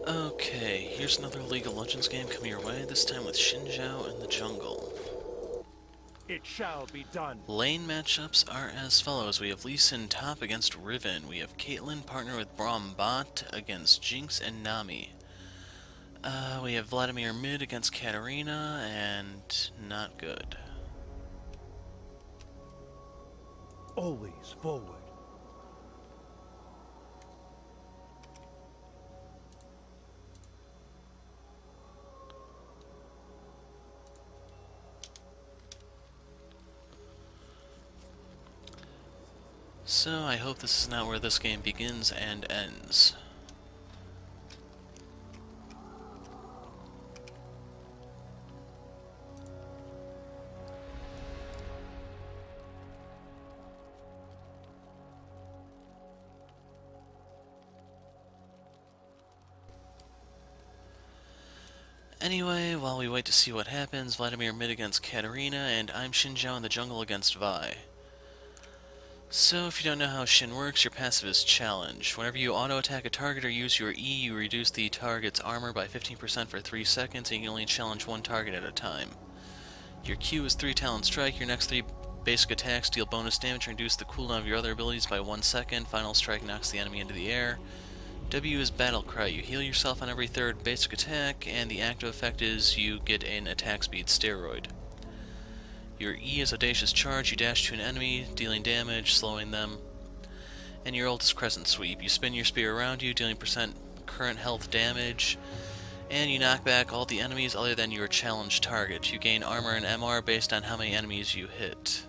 Okay, here's another League of Legends game coming your way, this time with Xin Zhao in the jungle. It shall be done. Lane matchups are as follows. We have Lee Sin top against Riven. We have Caitlyn partner with Braum bot against Jinx and Nami. We have Vladimir mid against Katarina, and not good. Always forward. So I hope this is not where this game begins and ends. Anyway, while we wait to see what happens, Vladimir mid against Katarina, and I'm Xin Zhao in the jungle against Vi. So, if you don't know how Xin works, your passive is Challenge. Whenever you auto-attack a target or use your E, you reduce the target's armor by 15% for 3 seconds, and you can only challenge one target at a time. Your Q is 3 Talon Strike. Your next 3 basic attacks deal bonus damage or reduce the cooldown of your other abilities by 1 second. Final Strike knocks the enemy into the air. W is Battle Cry. You heal yourself on every 3rd basic attack, and the active effect is you get an attack speed steroid. Your E is Audacious Charge. You dash to an enemy, dealing damage, slowing them. And your ult is Crescent Sweep. You spin your spear around you, dealing % current health damage. And you knock back all the enemies other than your challenged target. You gain armor and MR based on how many enemies you hit.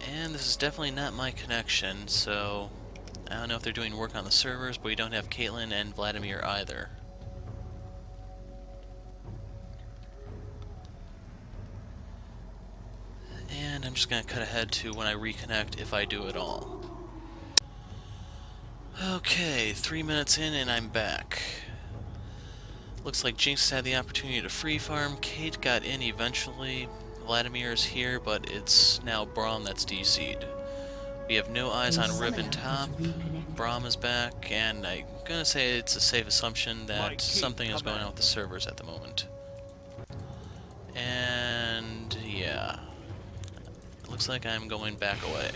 And this is definitely not my connection, so I don't know if they're doing work on the servers, but we don't have Caitlyn and Vladimir either. And I'm just going to cut ahead to when I reconnect, if I do at all. Okay, 3 minutes in and I'm back. Looks like Jinx had the opportunity to free farm. Kate got in eventually. Vladimir is here, but it's now Braum that's DC'd. We have no eyes on Riven top. Braum is back, and I'm gonna say it's a safe assumption that something is going on with the servers at the moment. And yeah, it looks like I'm going back away.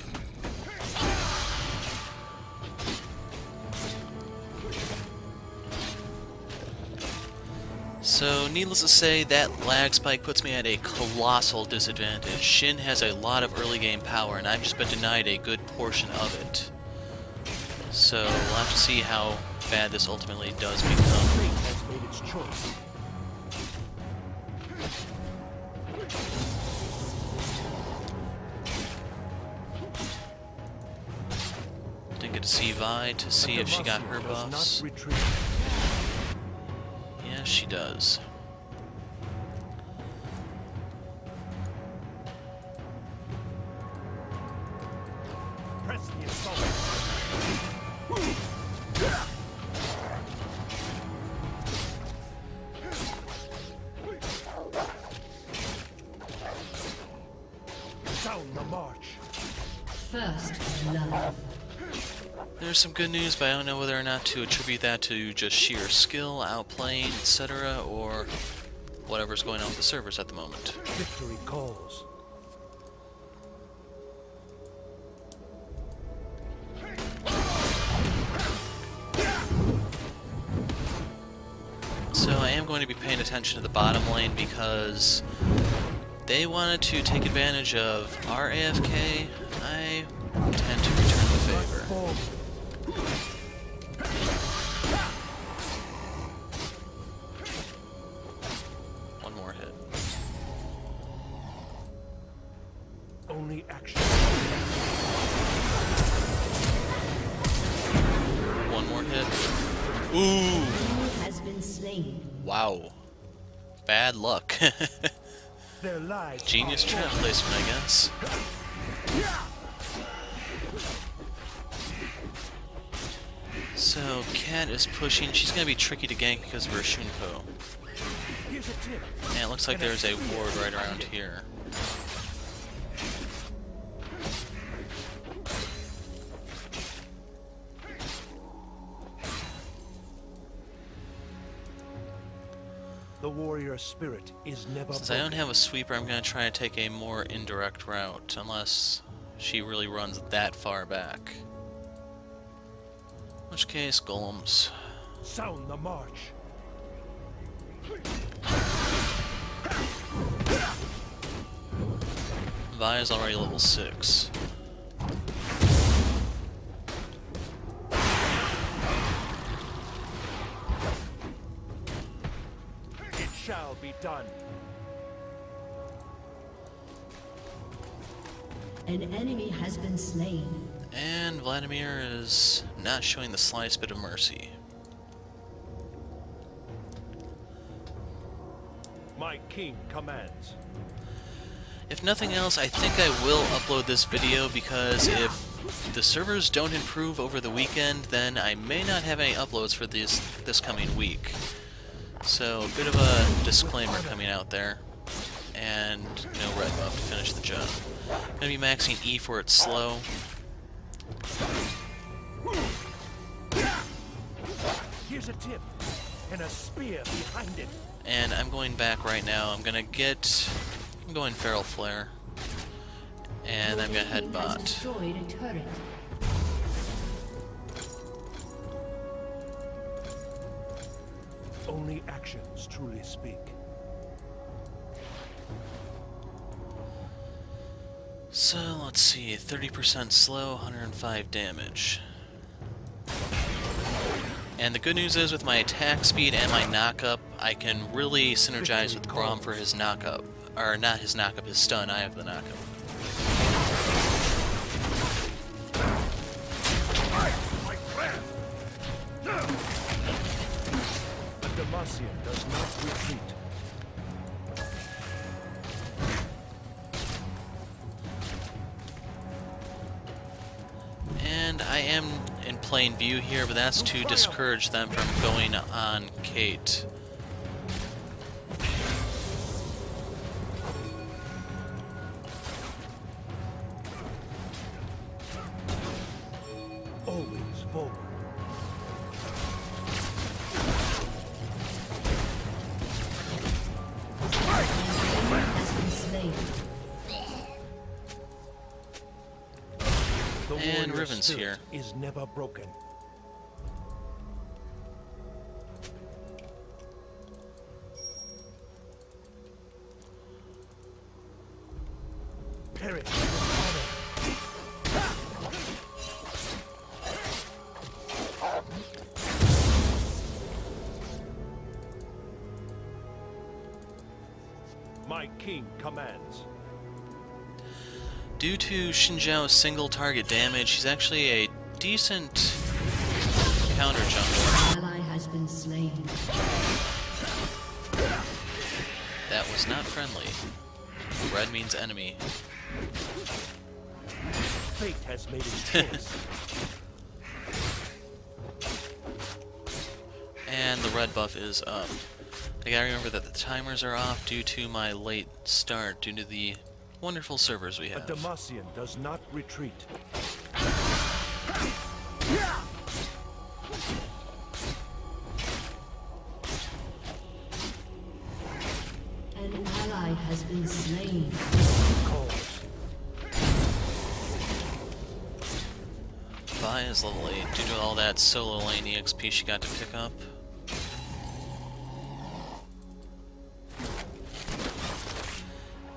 So, needless to say, that lag spike puts me at a colossal disadvantage. Xin has a lot of early game power, and I've just been denied a good portion of it. So, we'll have to see how bad this ultimately does become. Has made its choice. Didn't get to see Vi to see if she got her buffs. Yeah, she does. Press the assault. Down the march. First love. There's some good news, but I don't know whether or not to attribute that to just sheer skill, outplaying, etc., or whatever's going on with the servers at the moment. Victory calls. So I am going to be paying attention to the bottom lane because they wanted to take advantage of our AFK. I tend to return the favor. One more hit. Only action. One more hit. Ooh! Has been slain. Wow. Bad luck. Their lives. Genius trap placement, I guess. So, Cat is pushing. She's going to be tricky to gank because of her Shunpo. Here's a tip. And it looks like there's a ward right around here. warrior spirit is never Since I don't have a sweeper, I'm going to try to take a more indirect route, unless she really runs that far back. In which case, golems. Sound the march. Vi is already level 6. It shall be done. An enemy has been slain. And Vladimir is not showing the slightest bit of mercy. My king commands. If nothing else, I think I will upload this video because if the servers don't improve over the weekend, then I may not have any uploads for this coming week. So, a bit of a disclaimer coming out there. And no red buff to finish the job. Gonna be maxing E for its slow. Here's a tip, and a spear behind it. And I'm going back right now. I'm going Feral Flare. And I'm gonna head Has bot. destroyed a turret. Only actions truly speak. So, let's see, 30% slow, 105 damage. And the good news is, with my attack speed and my knockup, I can really synergize with Grom for his knockup. Or, not his knockup, his stun, I have the knockup. The Demacian does not retreat. And I am in plain view here, but that's to discourage them from going on Kate. Always forward. Has been slain. The And warrior Riven's spirit here. is never broken. Perish with honor. My king commands. Due to Xin Zhao's single target damage, he's actually a decent counter jungler. Ally has been slain. That was not friendly. Red means enemy. Fate has made its choice. And the red buff is up. I gotta remember that the timers are off due to my late start, due to the wonderful servers we A have. Demacian does not retreat. An ally has been slain. Calls. Vi is level 8 due to all that solo lane EXP she got to pick up.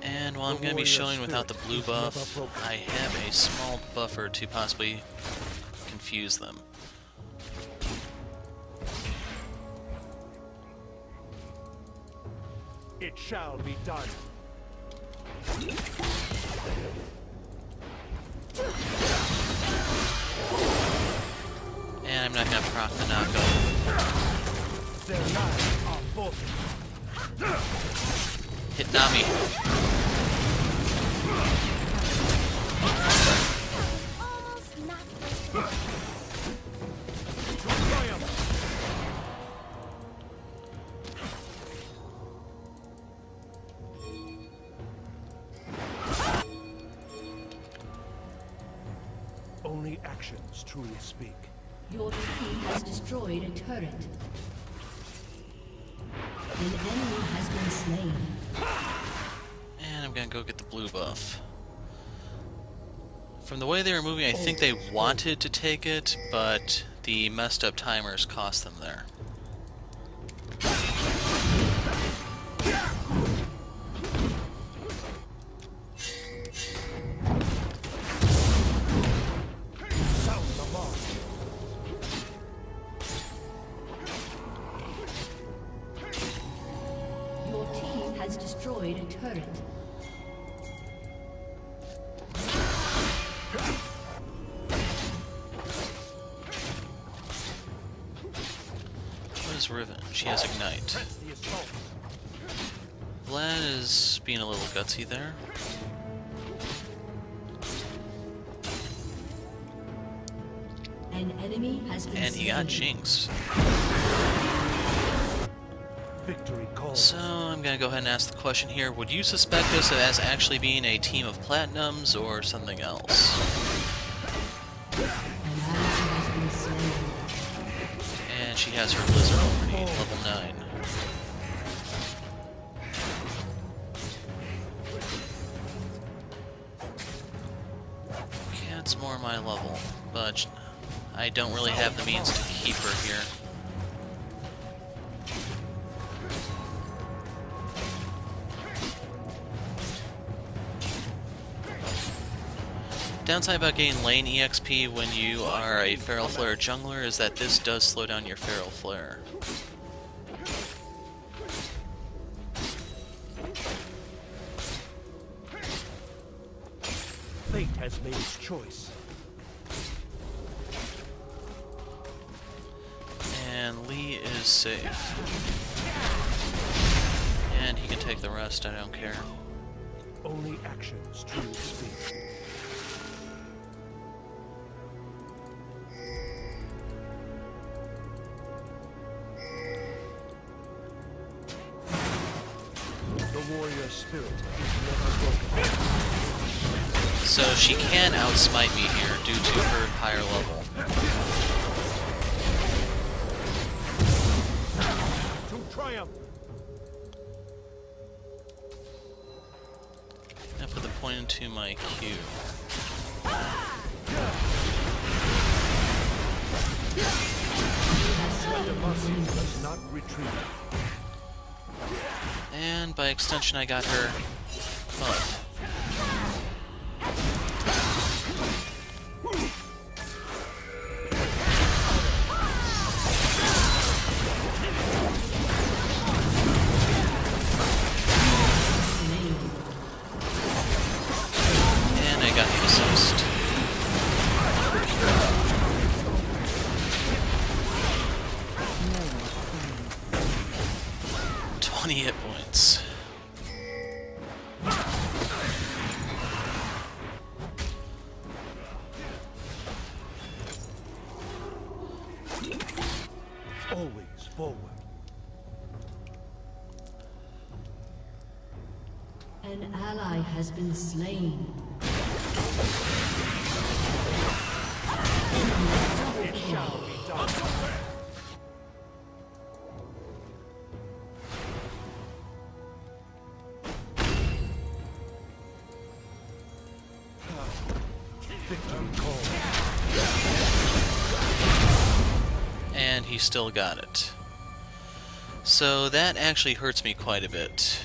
And while I'm going to be showing without the blue buff, I have a small buffer to possibly confuse them. It shall be done. And I'm not going to proc the knockup. Their lives are forfeit. Hit Nami. Triumph. Only actions truly speak. Your team has destroyed a turret. An enemy has been slain. And I'm gonna go get the blue buff. From the way they were moving, I think they wanted to take it, but the messed up timers cost them there. Sound the mark. Your team has destroyed a turret. What is Riven? She has Ignite. Press the assault. Vlad is being a little gutsy there. An enemy has been And he got slain. Jinx. Victory calls. So I'm gonna go ahead and ask the question here. Would you suspect us as actually being a team of platinums or something else? An ally has been slain. And she has her Blizzard already, level 9. Cat's more my level, but I don't really have the means to keep her here. Downside about getting lane EXP when you are a Feral Flare jungler is that this does slow down your Feral Flare. Fate has made its choice. And Lee is safe. And he can take the rest, I don't care. Only actions truly speak. The warrior spirit is never broken. So she can outsmite me here due to her higher level. To triumph. I put the point into my Q. Demacia does not retreat. And by extension I got her buff. And I got the assist. Hit points. Always forward. An ally has been slain. It shall be done. Victory calls. And he still got it. So that actually hurts me quite a bit.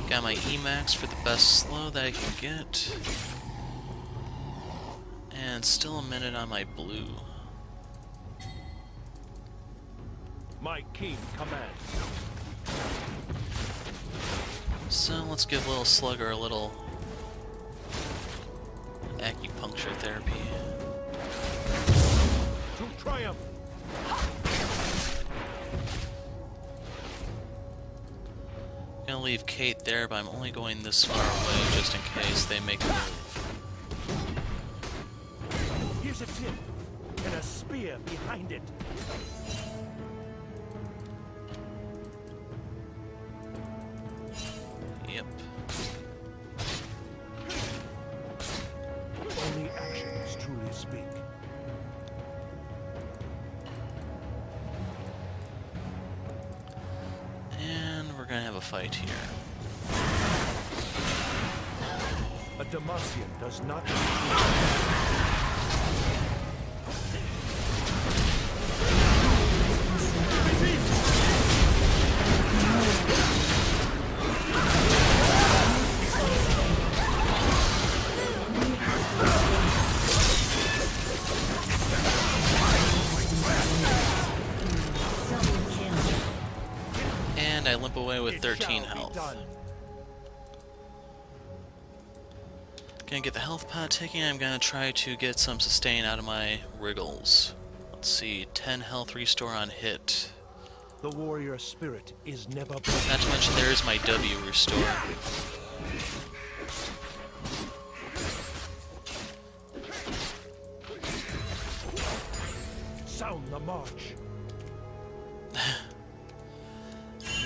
Got my Emax for the best slow that I can get. And still a minute on my blue. My king commands. So let's give little Slugger a little acupuncture therapy. To triumph. Gonna leave Kate there, but I'm only going this far away just in case they make a move. Here's a tip. And a spear behind it. Yep. gonna have a fight here. A Demacian does not. And I limp away with 13 health. Gonna get the health pot ticking. I'm gonna try to get some sustain out of my wriggles. Let's see, 10 health restore on hit. The warrior spirit is never broken. Not to mention there is my W restore. Sound the march.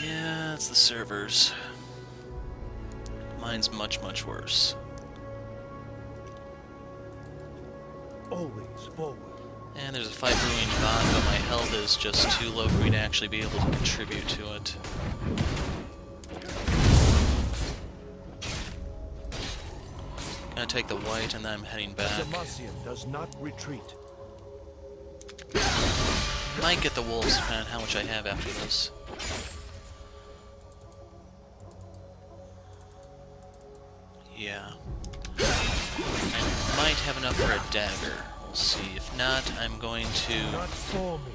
Yeah, it's the servers. Mine's much, much worse. Always forward. And there's a fight brewing bond, but my health is just too low for me to actually be able to contribute to it. Gonna take the white and then I'm heading back. Demacian does not retreat. Might get the wolves depending on how much I have after this. Yeah. I might have enough for a dagger. We'll see. If not, I'm going to Not for me.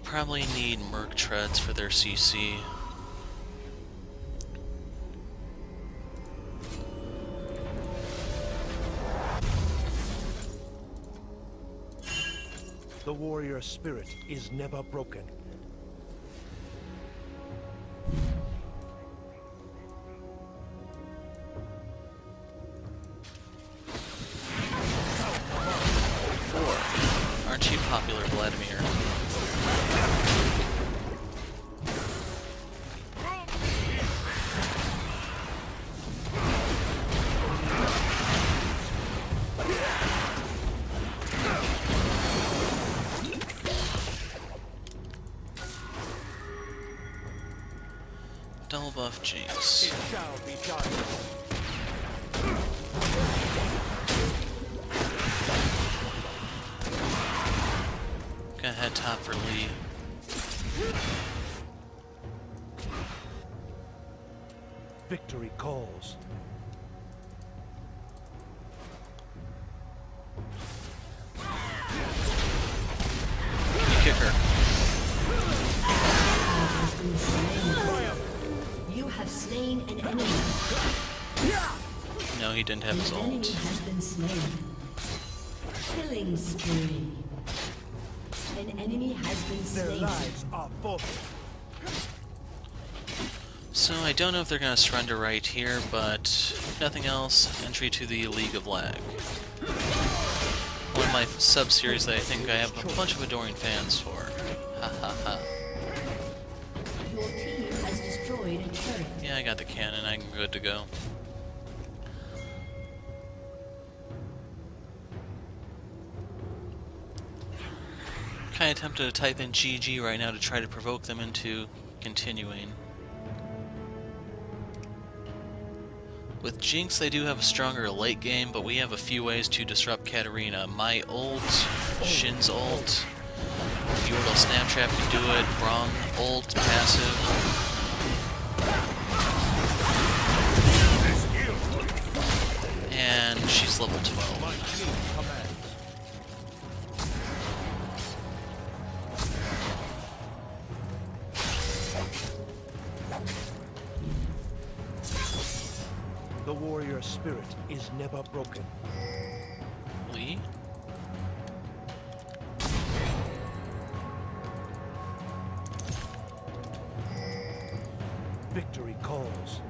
probably need Merc Treads for their CC. The warrior spirit is never broken. Aren't you popular, Vladimir? Double buff Jinx. It shall be done. Gonna head top for Lee. Victory calls. You kick her. You have slain an enemy. No, he didn't have his An enemy ult. has been slain. Killing spree. An enemy has been Their slain. lives are forfeit. So I don't know if they're gonna surrender right here, but if nothing else, entry to the League of Lag. One of my sub-series that I think I have a bunch of adoring fans for. Ha ha ha. Your team has destroyed a turret. Yeah, I got the cannon, I'm good to go. Kinda tempted to type in GG right now to try to provoke them into continuing. With Jinx, they do have a stronger late game, but we have a few ways to disrupt Katarina. My ult, Shin's ult, Yordle Snaptrap can do it, Brong ult, passive. And she's level 12. My team commands. The warrior spirit is never broken. Lee? Victory calls.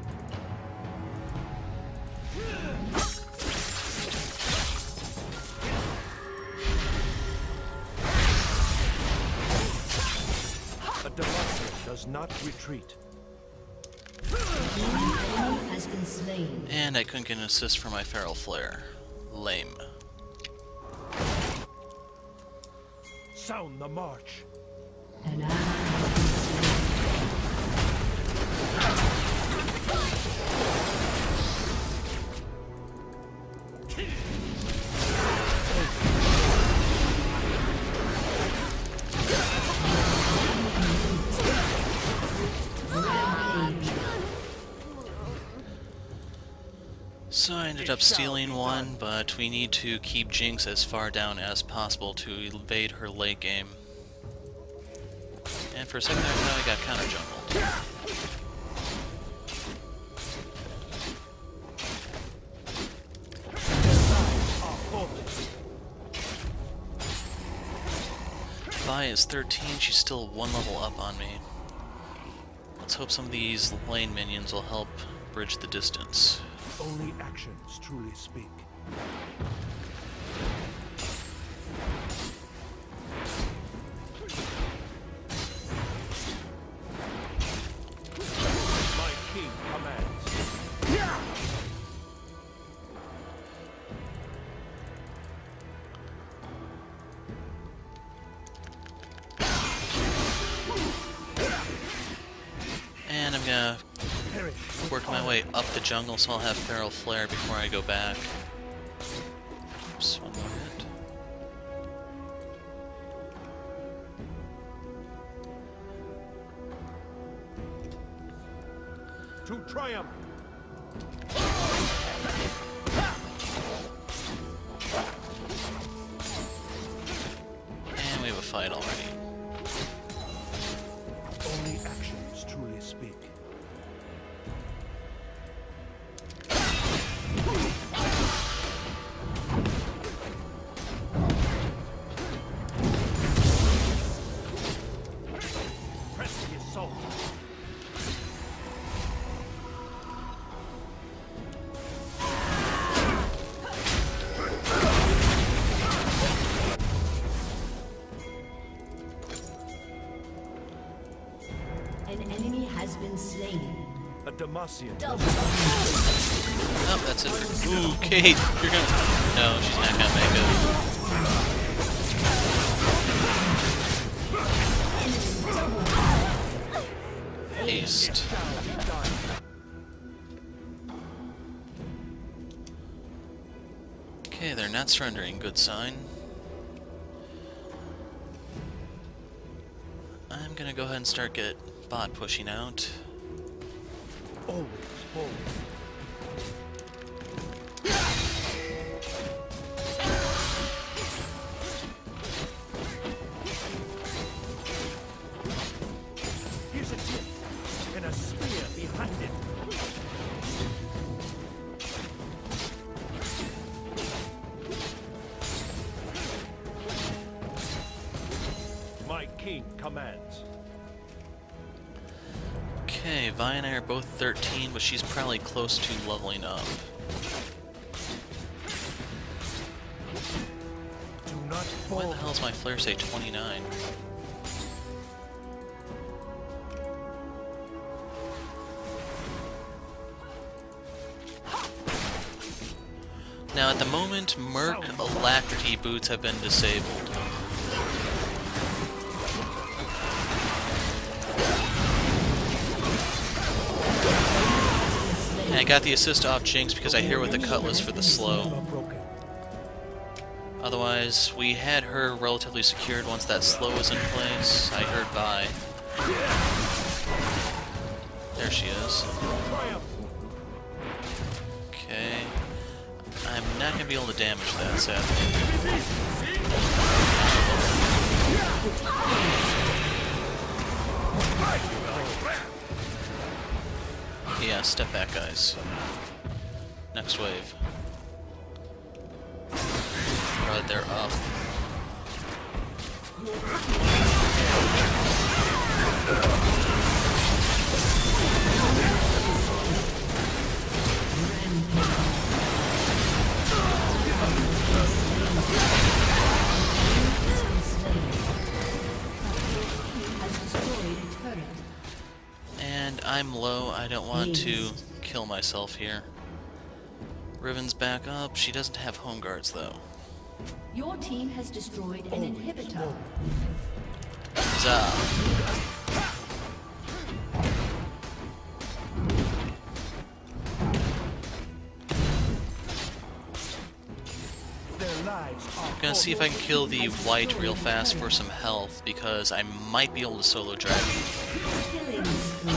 A Demacian does not retreat. An enemy has been slain. And I couldn't get an assist for my Feral Flare. Lame. Sound the march. An ally has been slain. So I ended up stealing one, but we need to keep Jinx as far down as possible to evade her late game. And for a second there, I thought I got counter-jungled. Vi is 13, she's still one level up on me. Let's hope some of these lane minions will help bridge the distance. Only actions truly speak. My king commands. Yeah! And I'm gonna work my way up the jungle, so I'll have Feral Flare before I go back. Oops, one more hit. To triumph! And we have a fight already. Only actions truly speak. Press the assault. An enemy has been slain. A Demacian. Double. Oh, that's it. Ooh, Kate, you're gonna... No, she's not gonna make it. Haste. Okay, they're not surrendering. Good sign. I'm gonna go ahead and start get bot pushing out. Always forward. Here's a tip, and a spear behind it. My king commands. Okay, Vi and I are both 13, but she's probably close to leveling up. Do not Why fall. the hell does my flare say 29? Now at the moment, Merc Alacrity boots have been disabled. And I got the assist off Jinx because I hit her with the Cutlass for the slow. Otherwise, we had her relatively secured once that slow was in place. I heard Vi. There she is. Okay. I'm not going to be able to damage that, sadly. Yeah, step back, guys. Next wave. Right, they're up. And I'm low, I don't want to kill myself here. Riven's back up, she doesn't have home guards though. Your team has destroyed an inhibitor. Huzzah. I'm gonna see if I can kill the white real fast for some health, because I might be able to solo dragon. Killing spree.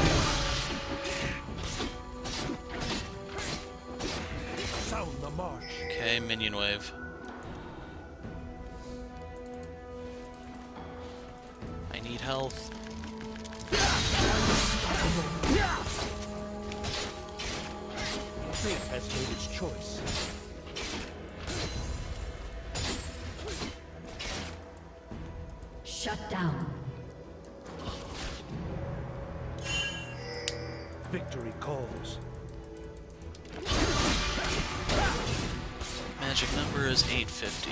Okay, minion wave. I need health. Fate has made its choice. Shut down. Victory calls. Magic number is 850.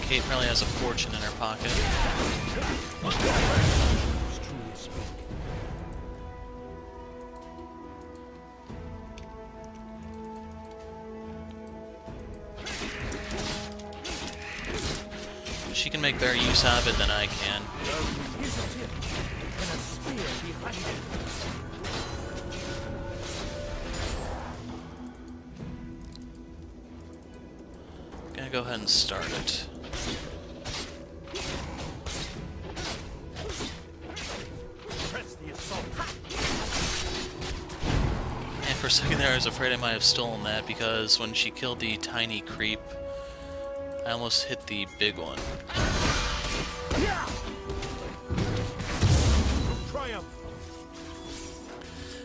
Kate probably has a fortune in her pocket. Truly speak. If she can make better use out of it than I can. Here's a tip, and a spear behind it. Gonna go ahead and start it. Press the assault. And for a second there I was afraid I might have stolen that because when she killed the tiny creep, I almost hit the big one. Triumph.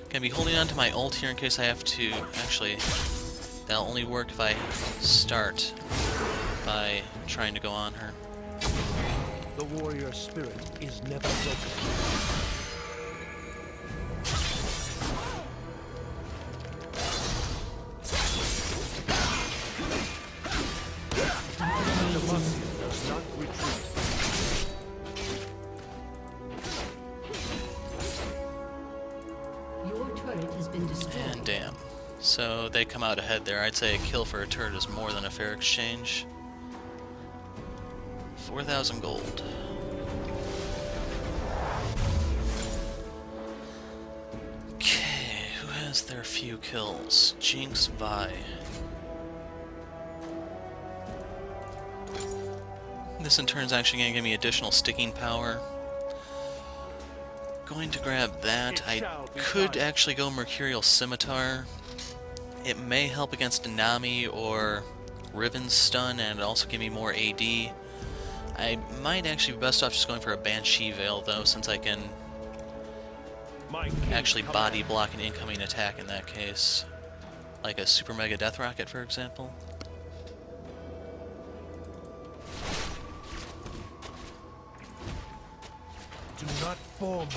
Gonna be holding on to my ult here in case I have to. Actually, that'll only work if I start by trying to go on her. The warrior spirit is never broken. The muscle does not retreat. Your turret has been destroyed. And damn. So they come out ahead there. I'd say a kill for a turret is more than a fair exchange. 4,000 gold. Okay, who has their few kills? Jinx, Vi. This in turn is actually going to give me additional sticking power. Going to grab that. I could actually go Mercurial Scimitar. It may help against Nanami or Riven's stun and also give me more AD. I might actually be best off just going for a Banshee Veil though, since I can actually body block an incoming attack in that case. Like a Super Mega Death Rocket, for example. Do not fall me.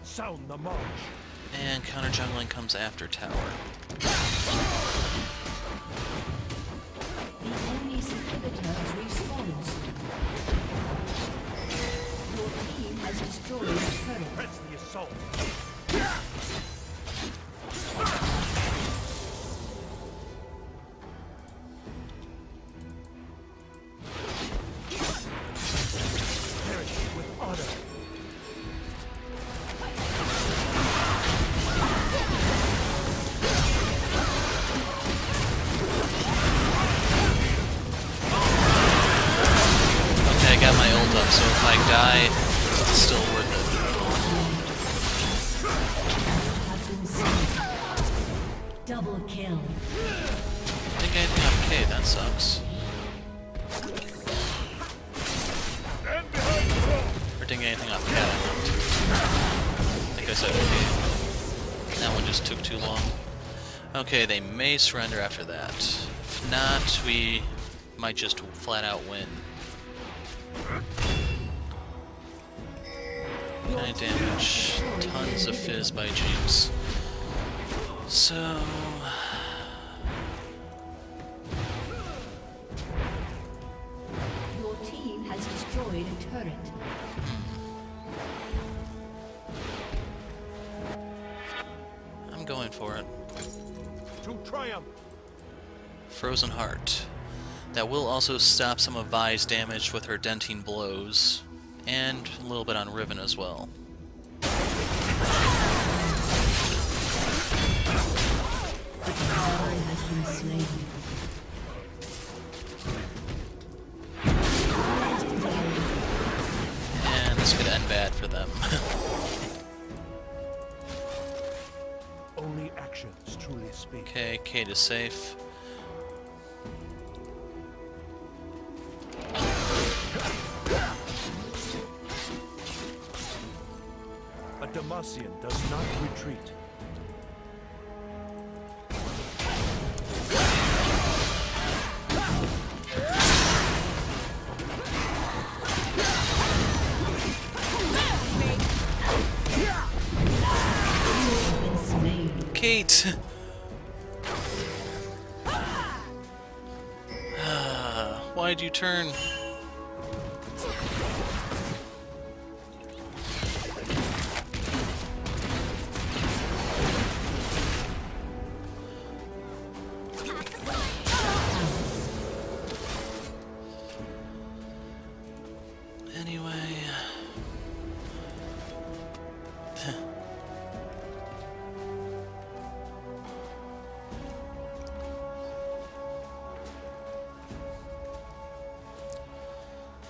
Sound the march. And counter jungling comes after tower. The enemy's inhibitor respawns. Your team has destroyed the turret. Press the assault. Perish with honor. Okay, I got my ult up, so if I die, it's still worth it. Have been slain. Double kill. Didn't get anything off K, that sucks. Stand behind the wall. Or didn't get anything off Cat, I meant. I think I said K. That one just took too long. Okay, they may surrender after that. If not, we might just flat out win. Kind of damage. Tons of fizz by Jinx. So... Your team has destroyed a turret. I'm going for it. To triumph. Frozen Heart. That will also stop some of Vi's damage with her denting blows, and a little bit on Riven as well. Ally has been slain. And this could end bad for them. Only actions truly speak. Okay, Kate is safe. A Demacian does not retreat. Kate! Why'd you turn? Anyway...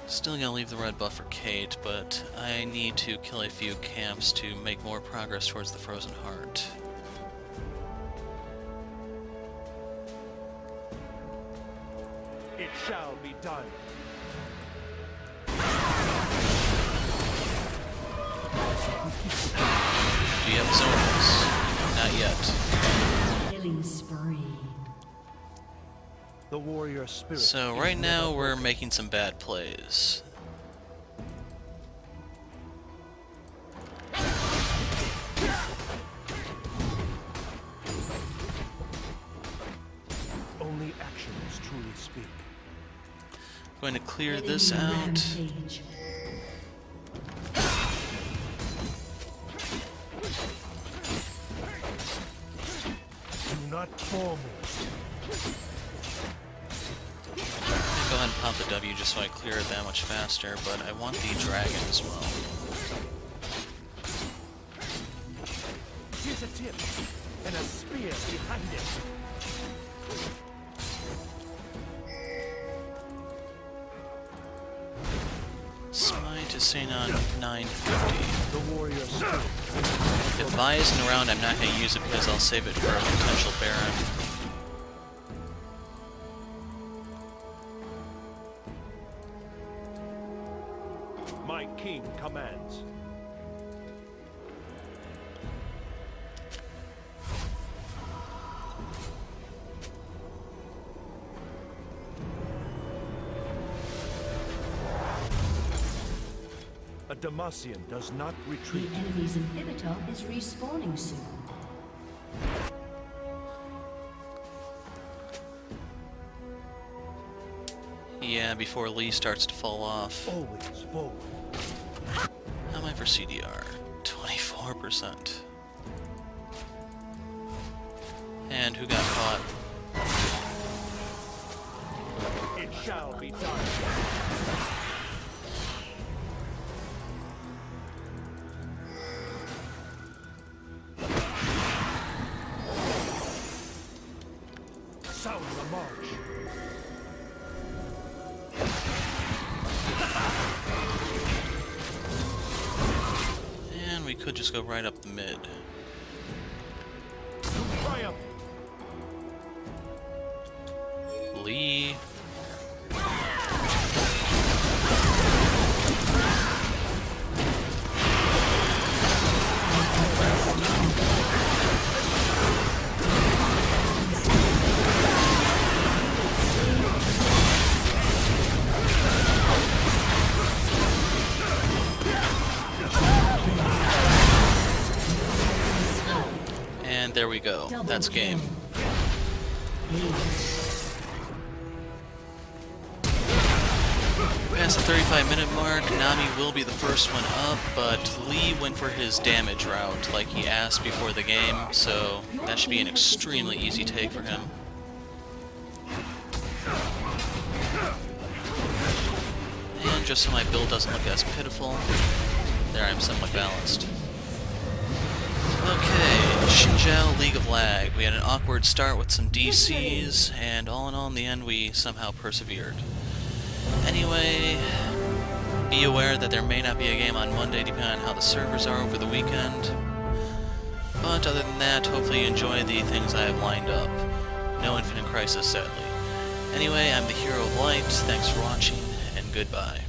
Still gonna leave the red buff for Kate, but I need to kill a few camps to make more progress towards the Frozen Heart. It shall be done. Do you have Zorals? Not yet. Killing spree. The warrior spirit. So is right now never we're broken. making some bad plays. Only actions truly speak. Going to clear this Enemy out. rampage. Do not fall me. Go ahead and pop the W just so I clear it that much faster, but I want the dragon as well. Here's a tip, and a spear behind it. Smite is saying on 950. The warrior spirit. If Vi isn't around, I'm not going to use it because I'll save it for a potential Baron. My king commands. A Demacian does not The retreat. enemy's inhibitor is respawning soon. Yeah, before Lee starts to fall off. Always forward. How am I for CDR? 24%. And who got caught? It shall be done. Sound the march. And we could just go right up the mid. Triumph. Lee. And there we go. That's game. Past the 35-minute mark, Nami will be the first one up, but Lee went for his damage route like he asked before the game, so that should be an extremely easy take for him. And just so my build doesn't look as pitiful, there I'm somewhat balanced. Okay. Xin Zhao, League of Lag. We had an awkward start with some DCs, and all in all, in the end, we somehow persevered. Anyway, be aware that there may not be a game on Monday depending on how the servers are over the weekend. But other than that, hopefully you enjoy the things I have lined up. No Infinite Crisis, sadly. Anyway, I'm the Hero of Light, thanks for watching, and goodbye.